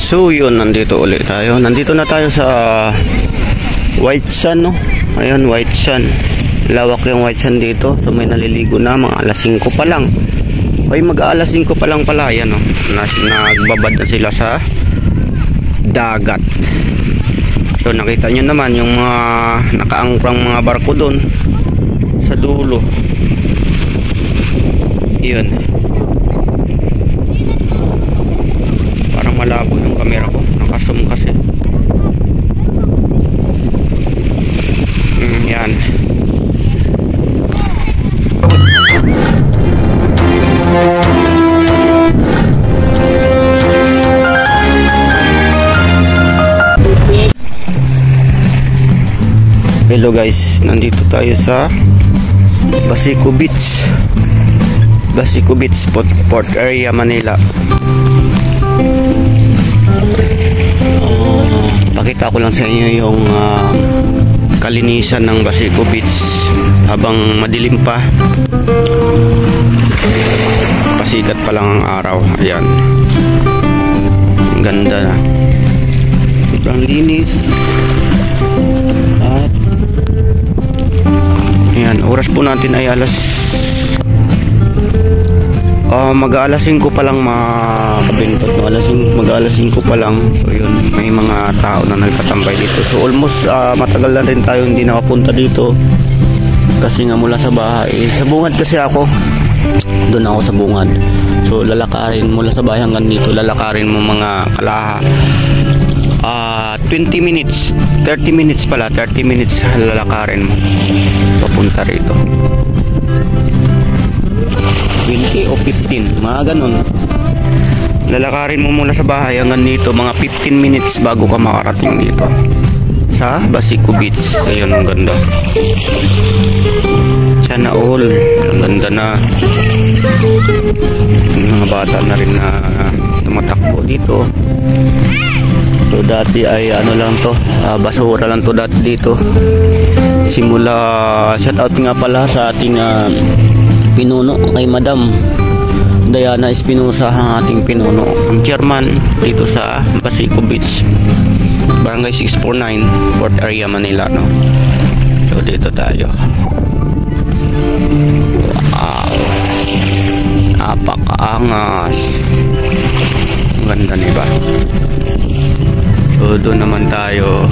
So yun, nandito ulit tayo. Nandito na tayo sa White Sand, no? Ayun, White Sand. Lawak yung White Sand dito. So may naliligo na, mga alas 5 pa lang. Ay, mag-aalas 5 pa lang pala. Yan, no? Nagbabad na sila sa dagat. So nakita nyo naman yung mga nakaangkrang mga barko doon sa dulo. Yun. Parang malabo yung camera ko. Nakazoom kasi. Yan. Hello guys, nandito tayo sa Basico Beach. Basico Beach, Port Area, Manila. Pakita ko lang sa inyo yung kalinisan ng Basico Beach habang madilim pa. Pasikat pa lang ang araw. Ayan. Ang ganda na. Sobrang linis. At ayan, oras po natin ay mag-aalas 5 pa lang mga kabintot, mag-aalas 5 pa lang. So yun, may mga tao na nagtatambay dito. So almost matagal na rin tayo hindi nakapunta dito kasi nga mula sa bahay, sa bungad kasi ako, doon ako sa bungad. So lalakarin mula sa bahay hanggang dito, lalakarin mo mga kalaha 20 minutes, 30 minutes pala, 30 minutes lalakarin mo papunta rito. 20 o 15, mga ganun. Lalakarin mo mula sa bahay hanggang dito, mga 15 minutes bago ka makarating dito sa Basico Beach. Ayun, ang ganda. Sana all, ang ganda na. Mga bata na rin na tumatakbo dito. So dati ay ano lang to, basura lang to dati dito. Simula, shout out nga pala sa ating pinuno, kay Madam Diana Espinosa, ang ating pinuno, ang chairman dito sa Basico Beach, Barangay 649, Port Area, Manila, no? So dito tayo. Wow, napakaangas. Ang ganda, diba? So doon naman tayo.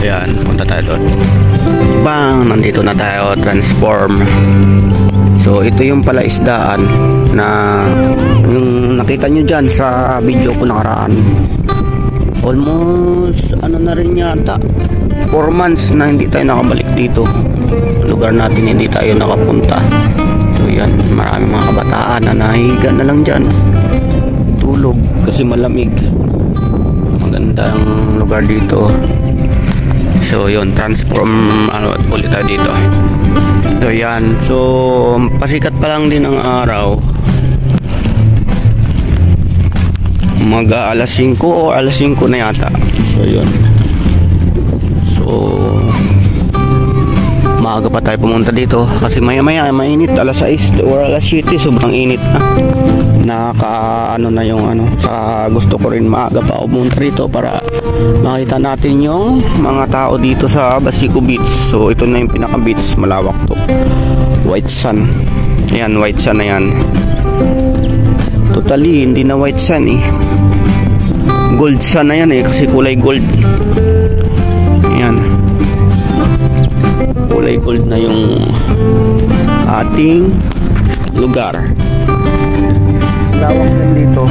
Ayan, punta tayo doon. Bang! Nandito na tayo, transform. So ito yung palaisdaan na yung nakita nyo dyan sa video ko nakaraan. Almost ano na rin yata 4 months na hindi tayo nakabalik dito. Lugar natin hindi tayo nakapunta. So yan, maraming mga kabataan na nahiga na lang dyan, tulog kasi malamig. Magandang lugar dito. So yun, transform ulit tayo dito. So yan, so pasikat pa lang din ang araw. Mag-aalas 5 o alas 5 na yata. So yun. So maaga pa tayo pumunta dito kasi maya maya mainit, alas 6 or alas 7, sobrang init na. Ano na yung sa gusto ko rin maaga pa pumunta rito para makita natin yung mga tao dito sa Basico Beach. So ito na yung pinaka beach, malawak to. White Sand. Ayan, White Sand na yan. Totally hindi na White Sand eh, Gold Sand na yan eh, kasi kulay gold. Ayan, kulay gold na yung ating lugar. Lawak din dito.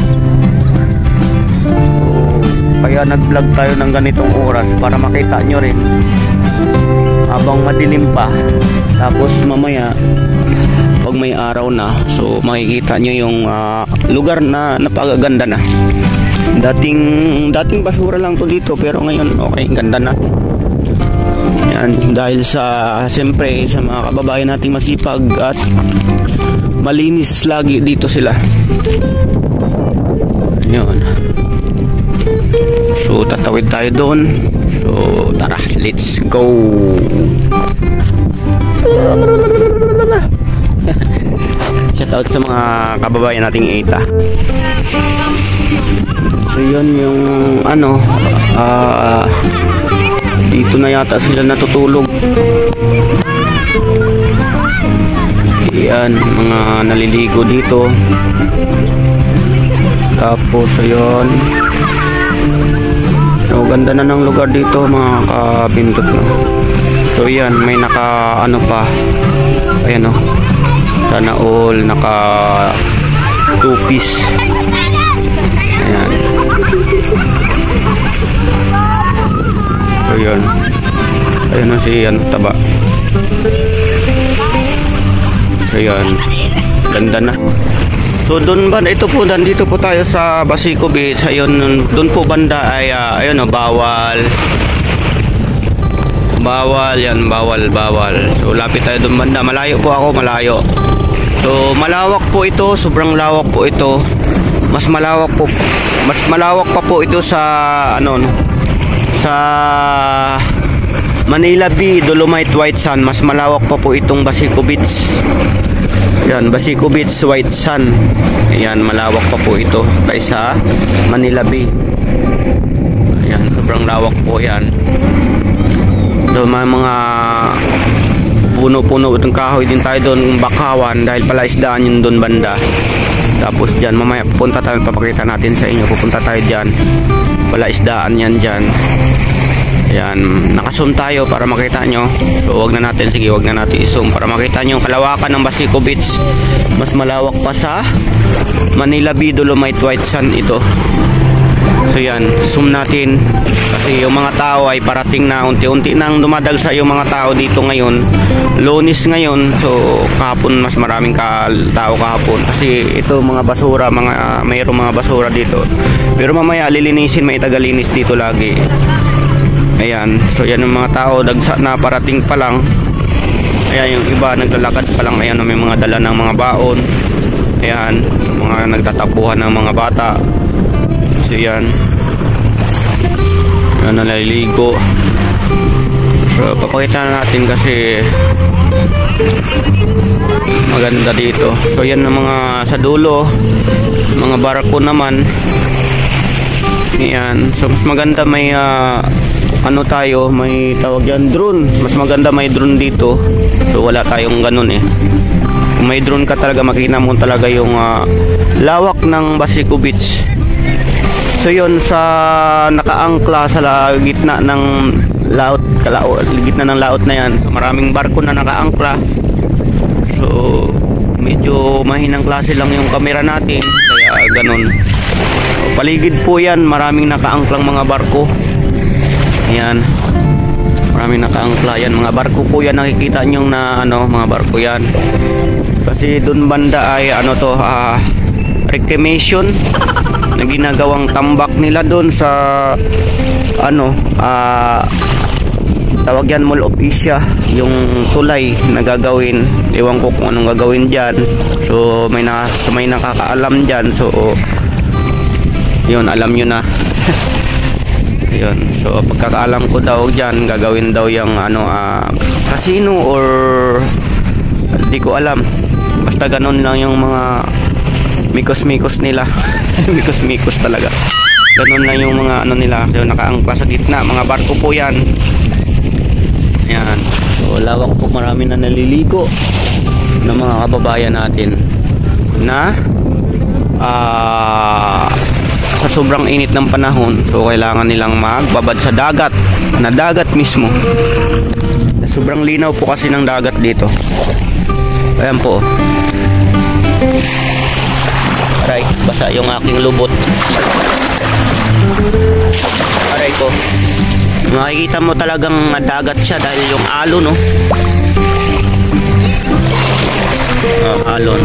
Kaya nag-vlog tayo ng ganitong oras para makita nyo rin habang madilim pa. Tapos mamaya pag may araw na, so makikita nyo yung lugar na napakaganda na. Dating basura lang to dito, pero ngayon okay, ganda na. Yan, dahil sa siyempre sa mga kababayan nating masipag at malinis lagi dito sila. Yun. So tatawid tayo doon. So tara, let's go. Shout out sa mga kababayan nating ETA. Yun yung ano, dito na yata sila natutulog. Yan, mga naliligo dito. Tapos ayun, so ganda na ng lugar dito mga kabindot, no? So yan, may naka ano pa, ayan, no? Sana all naka 2-piece. Ayan. So yan, ayan, no, si yan, taba. So yan, ganda na. So doon ba, ito po, nandito po tayo sa Basico Beach. Ayun, doon po banda ay ayun, oh, bawal yan, bawal. So lapit tayo doon banda, malayo po ako, malayo. So malawak po ito, sobrang lawak po ito. Mas malawak pa po ito sa ano, sa Manila Bay, Dolomite, White Sand. Mas malawak pa po itong Basico Beach. Yan, Basico Beach, White Sand. Ayan, malawak pa po ito kaysa Manila Bay. Ayan, sobrang lawak po yan. So, may mga puno-puno ng kahoy din tayo doon, bakawan, dahil pala isdaan yun doon banda. Tapos dyan, mamaya pupunta tayo, papakita natin sa inyo, pupunta tayo dyan. Pala isdaan yan dyan. Ayan, nakazoom tayo para makita nyo. So wag na natin i-zoom para makita nyo yung kalawakan ng Basico Beach. Mas malawak pa sa Manila Bay, Dolomite, White Sand ito. So yan, zoom natin. Kasi yung mga tao ay parating na, unti-unti nang dumadagsa yung mga tao dito ngayon. Lunes ngayon, so kahapon mas maraming tao kahapon. Kasi ito mga basura, mayroong mga basura dito. Pero mamaya lilinisin, may tagalinis dito lagi. Ayan, so yan yung mga tao, dagsa na, parating pa lang. Ayan, yung iba naglalakad pa lang. Ayan, may mga dala ng mga baon. Ayan, so mga nagtatapuhan ng mga bata. So yan, yan, naliligo. So papakita na natin kasi maganda dito. So yan ang mga sa dulo, mga barako naman. Yan, so mas maganda may ano tayo, may tawag yan, drone. Mas maganda may drone dito. So wala tayong ganun eh. Kung may drone ka talaga, makita mo talaga yung lawak ng Basico Beach. So yun, sa nakaangkla sa gitna ng laut, gitna ng laut na yan. So maraming barko na nakaangkla. So medyo mahinang klase lang yung camera natin, kaya ganun. So, paligid po yan, maraming nakaangklang mga barko. Ayan, maraming nakaangkla yan, mga barko po yan, nakikita nyo na ano, mga barko yan. Kasi dun banda ay ano to, reclamation na ginagawang tambak nila dun sa ano, tawag yan, Mall of Asia, yung tulay na gagawin. Ewan ko kung anong gagawin dyan. So may nakakaalam dyan. So yun, alam nyo na. Yun, so pagkakaalam ko daw dyan, gagawin daw yung ano, casino or di ko alam. Basta ganun lang yung mga mikos-mikos nila. Mikos-mikos talaga. Ganun lang yung mga ano nila. So nakaangkla sa gitna, mga barko po yan. Yan, so lawak po, marami na naliligo ng mga kababayan natin na sa sobrang init ng panahon. So kailangan nilang magbabad sa dagat, na dagat mismo. Sobrang linaw po kasi ng dagat dito. Ayan po. Aray, basa yung aking lubot. Aray ko. Makikita mo talagang dagat siya dahil yung alon, no? Alon.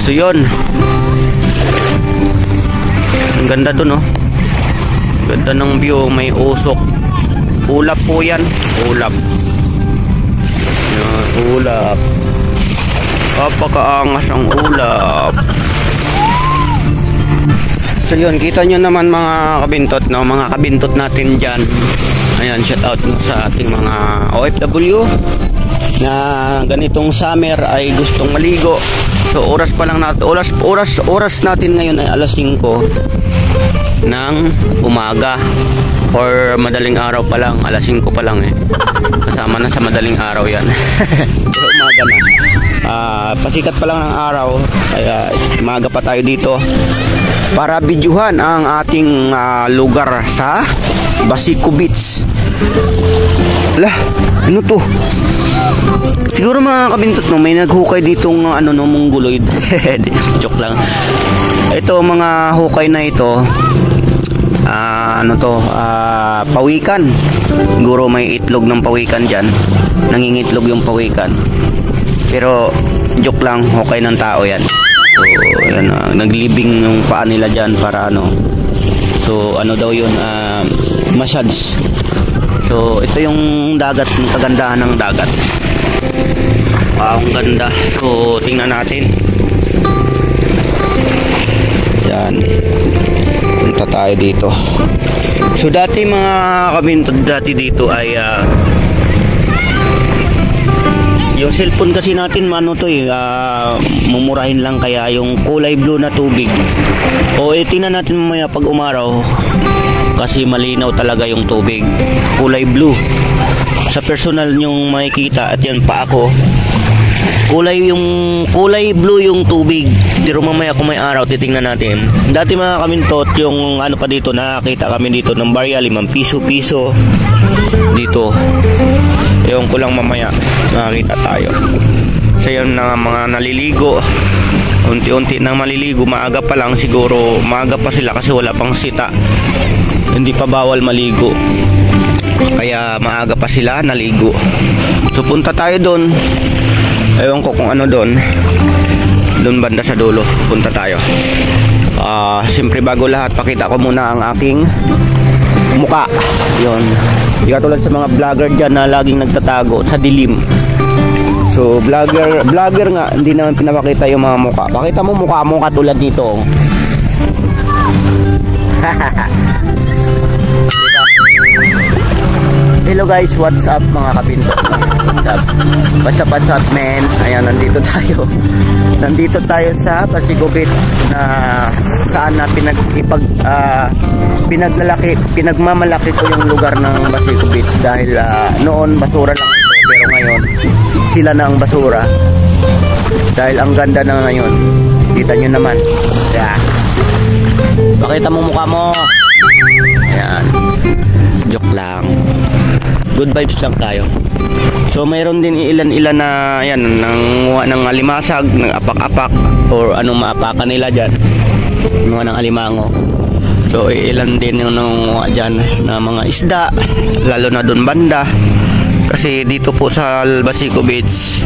So yun, ang ganda dun, no? Ganda ng view, may usok. Ulap po yan, ulap. Yan, ulap. Kapakaangas ang ulap. So yun, kita nyo naman mga kabintot, no? Mga kabintot natin dyan. Ayan, shout out sa ating mga OFW. na ganitong summer ay gustong maligo. So oras pa lang natin, oras natin ngayon ay alas 5 ng umaga or madaling araw pa lang, alas 5 pa lang eh. Kasama na sa madaling araw yan. Pero umaga na. Pasikat pa lang ng araw, kaya umaga pa tayo dito para bidyuhan ang ating lugar sa Basico Beach. Lah, ano to? Siguro mga kabintot no, may naghukay ditong mongoloid. Joke lang. Ito mga hukay na ito, pawikan. Siguro may itlog ng pawikan dyan. Nangingitlog yung pawikan. Pero joke lang, hukay ng tao yan. So yan, naglibing yung paa nila dyan para so daw yun, massage. So ito yung dagat, yung kagandahan ng dagat. Ang ganda. So tingnan natin. Yan, punta tayo dito. So dati mga kabintod, dati dito ay yung cellphone kasi natin mumurahin lang, kaya yung kulay blue na tubig tingnan natin mamaya pag umaraw kasi malinaw talaga yung tubig, kulay blue sa personal nyong makikita. At yan pa ako, kulay blue yung tubig. Pero mamaya kung may araw titingnan natin. Dati mga kamintot, yung pa dito, nakakita kami dito ng barya 5 piso dito. Ewan ko lang mamaya nakakita tayo. So yan na mga naliligo, unti-unti nang maliligo. Maaga pa lang, siguro maaga pa sila kasi wala pang sita, hindi pa bawal maligo, kaya maaga pa sila naligo. So punta tayo doon. Ewan ko kung doon banda sa dulo. Punta tayo. Siyempre bago lahat, pakita ko muna ang aking muka. Yun, di katulad sa mga vlogger dyan na laging nagtatago sa dilim. So vlogger nga, hindi naman pinapakita yung mga muka. Pakita mo mukha mo katulad nito. Hello guys, what's up mga kabintot? What's up men? Ayan, nandito tayo sa Basico Beach, na saan na pinagmamalaki ko yung lugar ng Basico Beach dahil noon basura lang ito, pero ngayon sila na ang basura dahil ang ganda na ngayon. Kita nyo naman. Yeah. Pakita mo mukha mo. Ayan, joke lang, good vibes lang tayo. So mayroon din ilan-ilan na yan, nanguha ng alimasag, ng apak-apak or anong maapakan nila dyan, nanguha ng alimango. So ilan din yung nanguha dyan na mga isda, lalo na doon banda, kasi dito po sa Basico Beach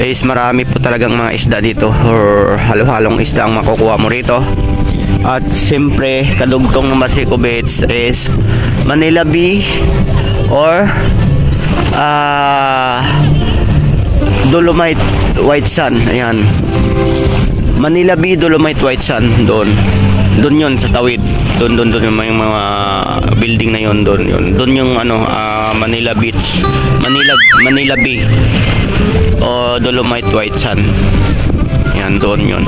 is marami po talagang mga isda dito, or halo-halong isda ang makukuha mo rito. At siyempre kadugtong ng Basico Beach is Manila Bay or Dolomite White Sand. Ayan, Manila Bay, Dolomite White Sand. Doon yun sa tawid. Doon yung mga building na yun. Doon yung Manila Beach, Manila Bay o Dolomite White Sand. Yan, doon yun.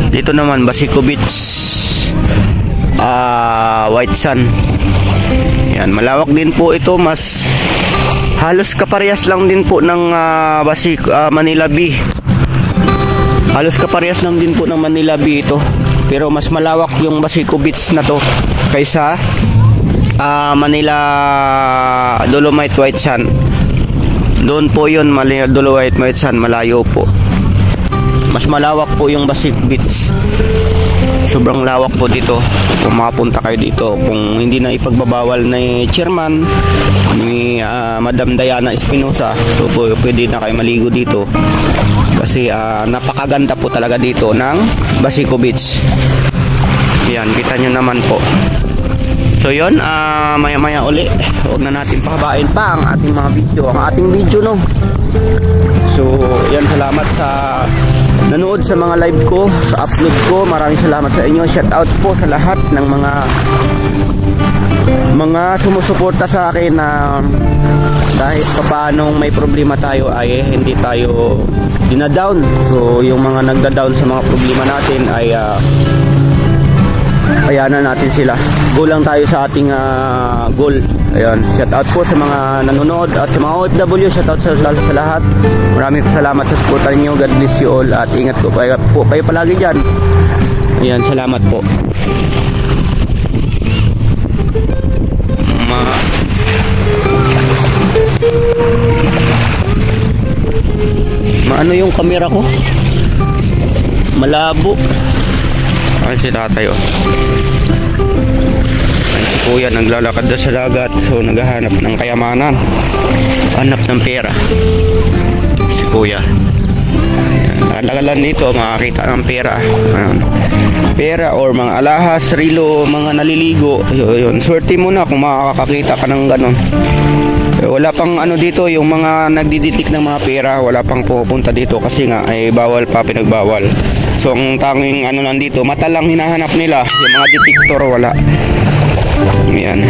Dito naman Basico Beach, White Sand. Yan, malawak din po ito. Mas halos kaparehas lang din po ng Manila Bay. Halos kaparehas lang din po ng Manila Bay ito. Pero mas malawak yung Basico Beach na to kaysa Manila Dolomite White Sand. Doon po yun, Manila Dolomite White Sand, malayo po. Mas malawak po yung Basico Beach. Sobrang lawak po dito. Kung makapunta kayo dito, kung hindi na ipagbabawal ni chairman, ni Madam Diana Espinosa, so pwede na kayo maligo dito. Kasi napakaganda po talaga dito ng Basico Beach. Yan, kita nyo naman po. So yun, maya-maya uli, huwag na natin pahabain pa ang ating mga video, ang ating video no. So yan, salamat sa nanood sa mga live ko, sa upload ko. Maraming salamat sa inyo. Shout out po sa lahat ng mga sumusuporta sa akin na kahit papaanong may problema tayo ay hindi tayo dinadown. So yung mga nagda-down sa mga problema natin ay payanan natin sila. Go lang tayo sa ating goal. Ayun, shout out po sa mga nanonood at sa mga OFW. Shout out sa lahat. Maraming salamat sa suporta niyo. God bless you all at ingat po kayo palagi diyan. Ayan, salamat po. Maano yung camera ko? Malabo. Ay, si tatay oh. Ay, si kuya naglalakad na sa dagat. So naghahanap ng kayamanan, hanap ng pera. Si kuya nakalagalan dito, makakita ng pera. Pera or mga alahas, rilo, mga naliligo. Yun, swerte mo na kung makakakita ka ng ganon. Wala pang ano dito, yung mga nagdiditik ng mga pera, wala pang pupunta dito kasi nga ay bawal pa, pinagbawal. So ang tanging ano lang dito, mata lang hinahanap nila, yung mga detector wala. Yan.